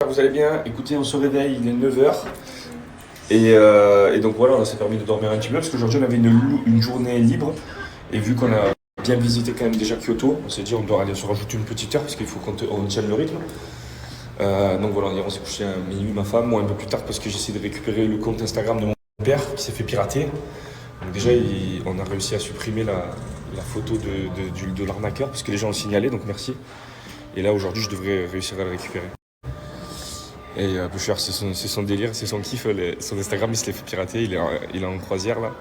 que vous allez bien. Écoutez, on se réveille, il est 9h. Et donc voilà, on s'est permis de dormir un petit peu parce qu'aujourd'hui on avait une journée libre. Et vu qu'on a bien visité quand même déjà Kyoto, on s'est dit on doit aller se rajouter une petite heure parce qu'il faut qu'on tienne le rythme. Donc voilà, on s'est couché à minuit, ma femme, moi un peu plus tard parce que j'essaie de récupérer le compte Instagram de mon père qui s'est fait pirater. Donc déjà, on a réussi à supprimer la photo de l'arnaqueur parce que les gens ont signalé, donc merci. Et là, aujourd'hui, je devrais réussir à le récupérer. Et Bouchard, c'est son délire, c'est son kiff. Son Instagram, il se l'est fait pirater. Il est en croisière, là.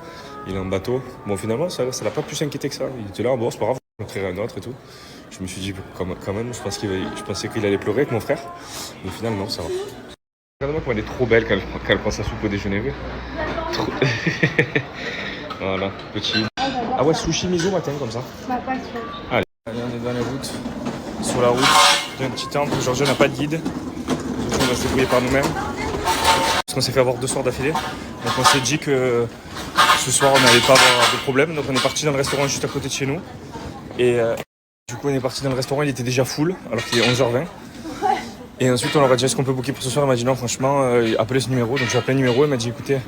Il est en bateau. Bon, finalement, ça l'a pas plus s'inquiéter que ça. Il était là, bon, c'est pas grave, on créerait un autre et tout. Je me suis dit, quand même, je pensais qu'il allait pleurer avec mon frère. Mais finalement, non, ça va. Regarde-moi comme elle est trop belle quand elle prend sa soupe au déjeuner. Trop... Voilà, petit. Ah ouais, sushi miso matin, comme ça. Allez, on est dans la route. Sur la route, il y a un petit temple. Georgia n'a pas de guide. On va se débrouiller par nous-mêmes. Parce qu'on s'est fait avoir 2 soirs d'affilée. Donc on s'est dit que ce soir on n'allait pas avoir de problème. Donc on est parti dans le restaurant juste à côté de chez nous. Et du coup on est parti dans le restaurant, il était déjà full, alors qu'il est 11h20. Et ensuite on leur a dit est-ce qu'on peut booker pour ce soir. Elle m'a dit non franchement, appelez ce numéro. Donc j'ai appelé le numéro, elle m'a dit écoutez,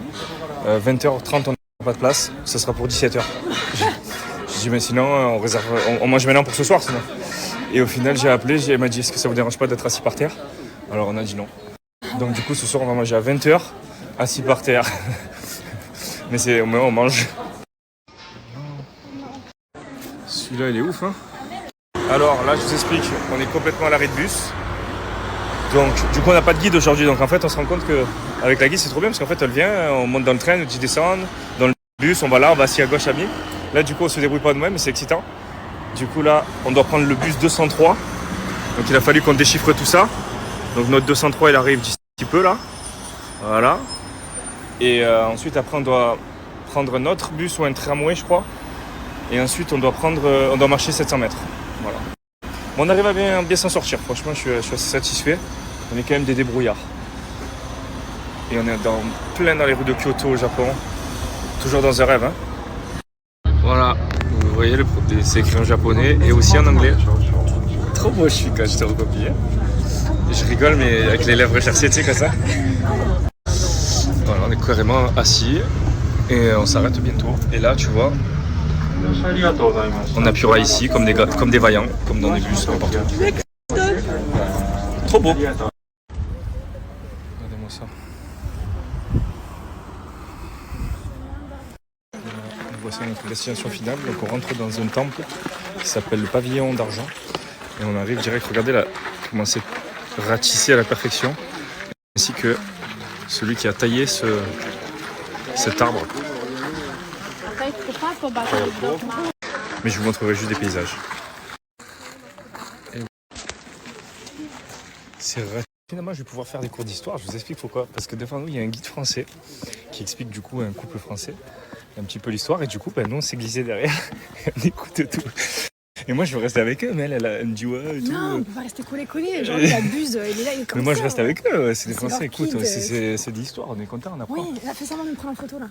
20h30 on n'a pas de place, ça sera pour 17h. J'ai dit mais sinon on mange maintenant pour ce soir sinon. Et au final j'ai appelé, elle m'a dit est-ce que ça vous dérange pas d'être assis par terre. Alors on a dit non. Donc du coup ce soir on va manger à 20h, assis par terre. Mais on mange. Celui-là il est ouf hein. Alors là je vous explique, on est complètement à l'arrêt de bus. Donc du coup on n'a pas de guide aujourd'hui. Donc en fait on se rend compte qu'avec la guide c'est trop bien parce qu'en fait elle vient, on monte dans le train, on dit descendre, dans le bus, on va là, on va assis à gauche à mi. Là du coup on se débrouille pas de nous-mêmes mais c'est excitant. Du coup là on doit prendre le bus 203. Donc il a fallu qu'on déchiffre tout ça. Donc notre 203 il arrive d'ici un petit peu là. Voilà. Et ensuite après on doit prendre un autre bus ou un tramway je crois. Et ensuite on doit marcher 700 mètres. Voilà. Bon, on arrive à bien s'en sortir. Franchement je suis assez satisfait. On est quand même des débrouillards. Et on est plein dans les rues de Kyoto au Japon. Toujours dans un rêve hein. Voilà. Vous voyez c'est écrit en japonais et aussi en anglais. Trop beau je suis quand je te recopie. Je rigole mais avec les lèvres cherchées, tu sais comme ça. Voilà, on est carrément assis et on s'arrête bientôt. Et là, tu vois, on appuiera ici comme des vaillants, comme dans des bus, n'importe où. Trop beau. Regardez-moi ça. Voici notre destination finale. Donc on rentre dans un temple qui s'appelle le pavillon d'argent. Et on arrive direct, regardez là, comment c'est ratissé à la perfection. Ainsi que celui qui a taillé cet arbre. Mais je vous montrerai juste des paysages. C'est finalement, je vais pouvoir faire des cours d'histoire. Je vous explique pourquoi. Parce que devant nous, il y a un guide français qui explique du coup à un couple français un petit peu l'histoire. Et du coup, nous, on s'est glissé derrière. On écoute tout. Et moi, je veux rester avec eux, mais elle me dit ouais. Et tout. Non, on peut pas rester collé. Genre, il abuse, il est là, il est comme ça. Mais moi, je reste avec eux. Ouais. C'est des Français. Écoute, guide. c'est de l'histoire. On est content, on apprend. Oui, elle a fait seulement de nous prendre en photo là.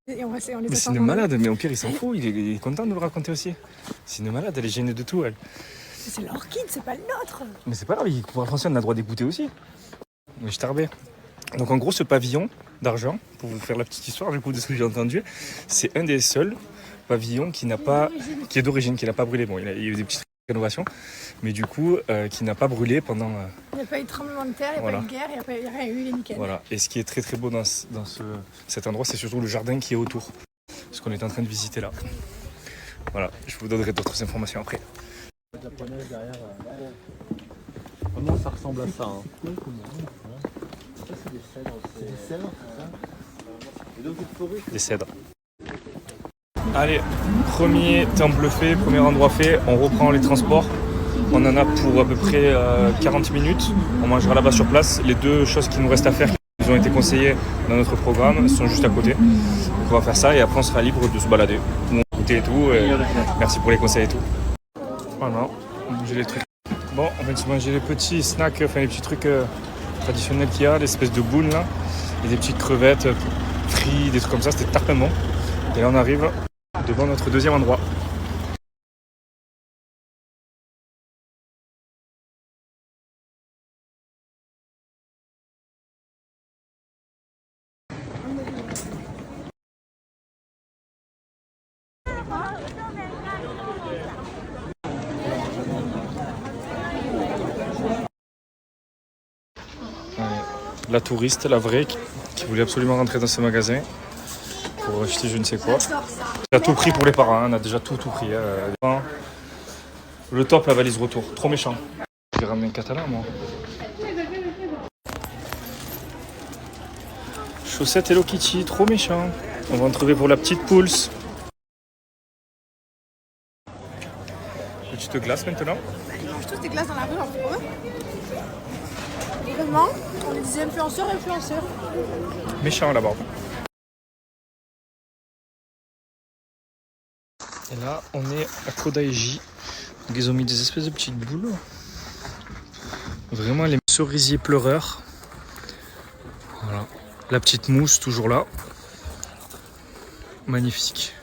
Et on les mais c'est une malade, mais au pire, il s'en fout. Il est content de le raconter aussi. C'est une malade, elle est gênée de tout, elle. C'est leur guide, c'est pas le nôtre. Mais c'est pas grave, pour le français, on a le droit d'écouter aussi. Mais je tarbais. Donc en gros, ce pavillon d'argent, pour vous faire la petite histoire du coup de ce que j'ai entendu, c'est un des seuls pavillons qui est d'origine, qui n'a pas brûlé. Bon, il y a eu des petites rénovations, mais du coup, qui n'a pas brûlé pendant... Il n'y a pas eu de tremblement de terre, il n'y a pas eu de guerre, il n'y a rien eu, il est nickel. Voilà, et ce qui est très très beau dans cet endroit, c'est surtout le jardin qui est autour. Ce qu'on est en train de visiter là. Voilà, je vous donnerai d'autres informations après. Japonaise derrière. Vraiment, ça ressemble à ça. Hein. Ça, c'est des cèdres. C'est des cèdres, c'est ça. Des cèdres. Allez, premier temple fait, premier endroit fait. On reprend les transports. On en a pour à peu près 40 minutes. On mangera là-bas sur place. Les 2 choses qui nous restent à faire, qui nous ont été conseillées dans notre programme, sont juste à côté. Donc on va faire ça et après on sera libre de se balader. On va goûter et tout. Et merci pour les conseils et tout. Voilà, j'ai les trucs. Bon, on va se manger les petits snacks, enfin les petits trucs traditionnels qu'il y a, l'espèce de boules là, et des petites crevettes frites, des trucs comme ça, c'était tartement. Et là on arrive devant notre deuxième endroit. La touriste, la vraie, qui voulait absolument rentrer dans ce magasin pour acheter je ne sais quoi. On a tout pris pour les parents, hein, on a déjà tout pris. Le top, la valise retour, trop méchant. J'ai ramené un catalan moi. Chaussettes Hello Kitty, trop méchant. On va en trouver pour la petite Pulse. Petite glace maintenant. Ils mangent tous des glaces dans la rue entre eux. Vraiment, on les disait influenceurs. Méchant là-bas. Et là, on est à Kodaiji. Donc, ils ont mis des espèces de petites boules. Vraiment les cerisiers pleureurs. Voilà. La petite mousse toujours là. Magnifique.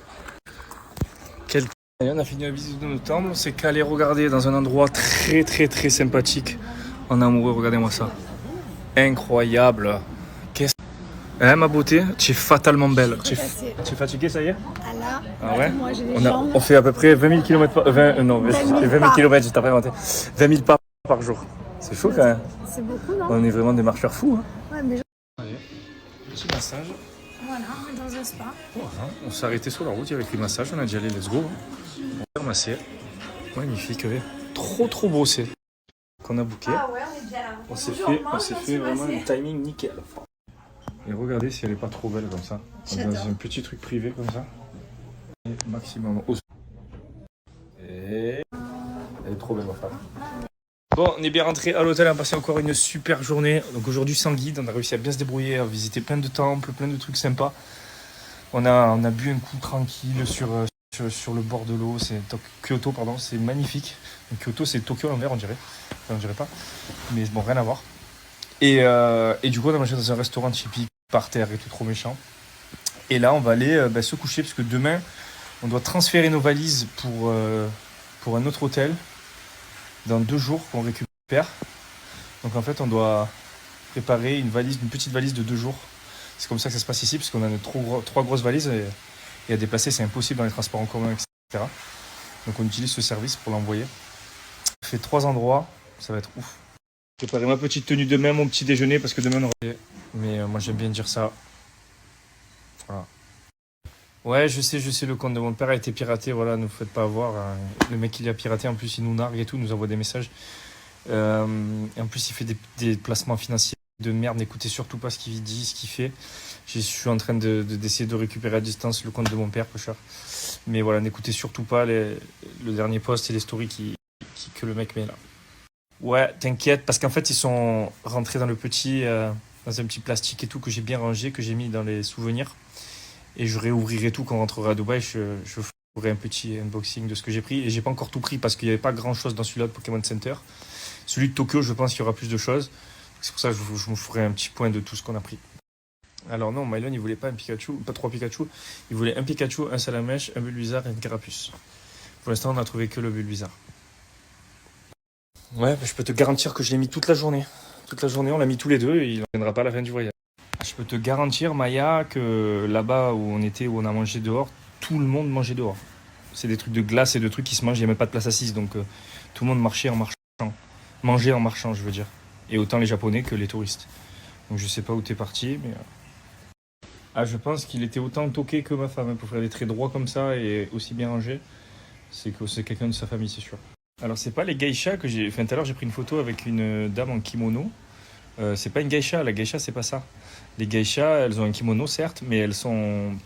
Et on a fini la visite de notre temple. On s'est calé regarder dans un endroit très sympathique. En amoureux, regardez-moi ça. Incroyable. Qu'est-ce... Hein, ma beauté, tu es fatalement belle. Tu es fatiguée, ça y est? Ah là, ah ouais. moi j'ai les jambes. On fait à peu près 20 000 km par... 20 000 km, j'ai pas inventé. 20 000 pas par jour. C'est chaud quand même. C'est beaucoup, non? On est vraiment des marcheurs fous. Hein. Ouais, mais Allez, petit massage. voilà, on est dans un spa. Voilà. On s'est arrêté sur la route, il y avait pris massage, on a dit allez, let's go. On va masser. Magnifique, ouais. Trop beau c'est. Qu'on a booké. Ah ouais, on est bien là. On s'est fait vraiment un timing nickel. Et regardez si elle est pas trop belle comme ça. Dans un petit truc privé comme ça. Et maximum. Et elle est trop belle ma femme. Bon, on est bien rentré à l'hôtel, on a passé encore une super journée. Donc aujourd'hui sans guide, on a réussi à bien se débrouiller, à visiter plein de temples, plein de trucs sympas. On a bu un coup tranquille sur le bord de l'eau. C'est Kyoto, pardon, c'est magnifique. Donc, Kyoto, c'est Tokyo à l'envers, on dirait. Enfin, on dirait pas. Mais bon, rien à voir. Et du coup, on a mangé dans un restaurant typique, par terre et tout, trop méchant. Et là, on va aller se coucher, parce que demain, on doit transférer nos valises pour un autre hôtel. Dans 2 jours qu'on récupère. Donc en fait, on doit préparer une petite valise de 2 jours. C'est comme ça que ça se passe ici, parce qu'on a 3 grosses valises et à déplacer, c'est impossible dans les transports en commun, etc. Donc on utilise ce service pour l'envoyer. On fait 3 endroits, ça va être ouf. J'ai préparé ma petite tenue demain, mon petit déjeuner, parce que demain on aura... Mais moi j'aime bien dire ça. Voilà. Ouais, je sais, le compte de mon père a été piraté, voilà, ne vous faites pas avoir. Le mec, il a piraté, en plus, il nous nargue et tout, nous envoie des messages. Et en plus, il fait des placements financiers de merde, n'écoutez surtout pas ce qu'il dit, ce qu'il fait. Je suis en train d'essayer de récupérer à distance le compte de mon père, peu cher. Mais voilà, n'écoutez surtout pas le dernier post et les stories que le mec met là. Ouais, t'inquiète, parce qu'en fait, ils sont rentrés dans un petit plastique et tout, que j'ai bien rangé, que j'ai mis dans les souvenirs. Et je réouvrirai tout quand on rentrera à Dubaï. Je ferai un petit unboxing de ce que j'ai pris. Et j'ai pas encore tout pris parce qu'il n'y avait pas grand chose dans celui-là de Pokémon Center. Celui de Tokyo, je pense qu'il y aura plus de choses. C'est pour ça que je me ferai un petit point de tout ce qu'on a pris. Alors non, Mylon, il voulait pas un Pikachu, pas 3 Pikachu. Il voulait un Pikachu, un Salamèche, un Bulbizarre et une Carapuce. Pour l'instant, on n'a trouvé que le Bulbizarre. Ouais, je peux te garantir que je l'ai mis toute la journée. Toute la journée, on l'a mis tous les deux et il ne viendra pas à la fin du voyage. Je peux te garantir, Maya, que là-bas où on était, où on a mangé dehors, tout le monde mangeait dehors. C'est des trucs de glace et de trucs qui se mangent, il n'y a même pas de place assise. Donc tout le monde marchait en marchant. Mangeait en marchant, je veux dire. Et autant les Japonais que les touristes. Donc je sais pas où t'es parti, mais... Ah, je pense qu'il était autant toqué que ma femme, pour faire des traits droits comme ça et aussi bien rangés. C'est que c'est quelqu'un de sa famille, c'est sûr. Alors c'est pas les geishas que j'ai... Enfin tout à l'heure j'ai pris une photo avec une dame en kimono. C'est pas une geisha, la geisha c'est pas ça. Les geishas, elles ont un kimono certes, mais elles ont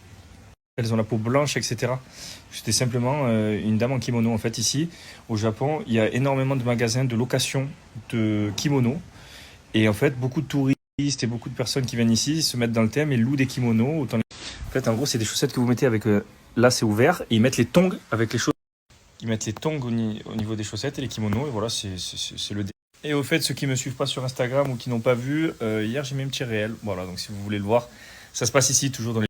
la peau blanche, etc. C'était simplement une dame en kimono. En fait, ici, au Japon, il y a énormément de magasins de location de kimono. Et en fait, beaucoup de touristes et beaucoup de personnes qui viennent ici se mettent dans le thème et louent des kimonos. En fait, en gros, c'est des chaussettes que vous mettez avec... là, c'est ouvert. Et ils mettent les tongs avec les chaussettes. Ils mettent les tongs au niveau des chaussettes et les kimonos. Et voilà, c'est le dé. Et au fait, ceux qui ne me suivent pas sur Instagram ou qui n'ont pas vu, hier, j'ai mis un petit réel. Voilà, donc si vous voulez le voir, ça se passe ici, toujours dans les...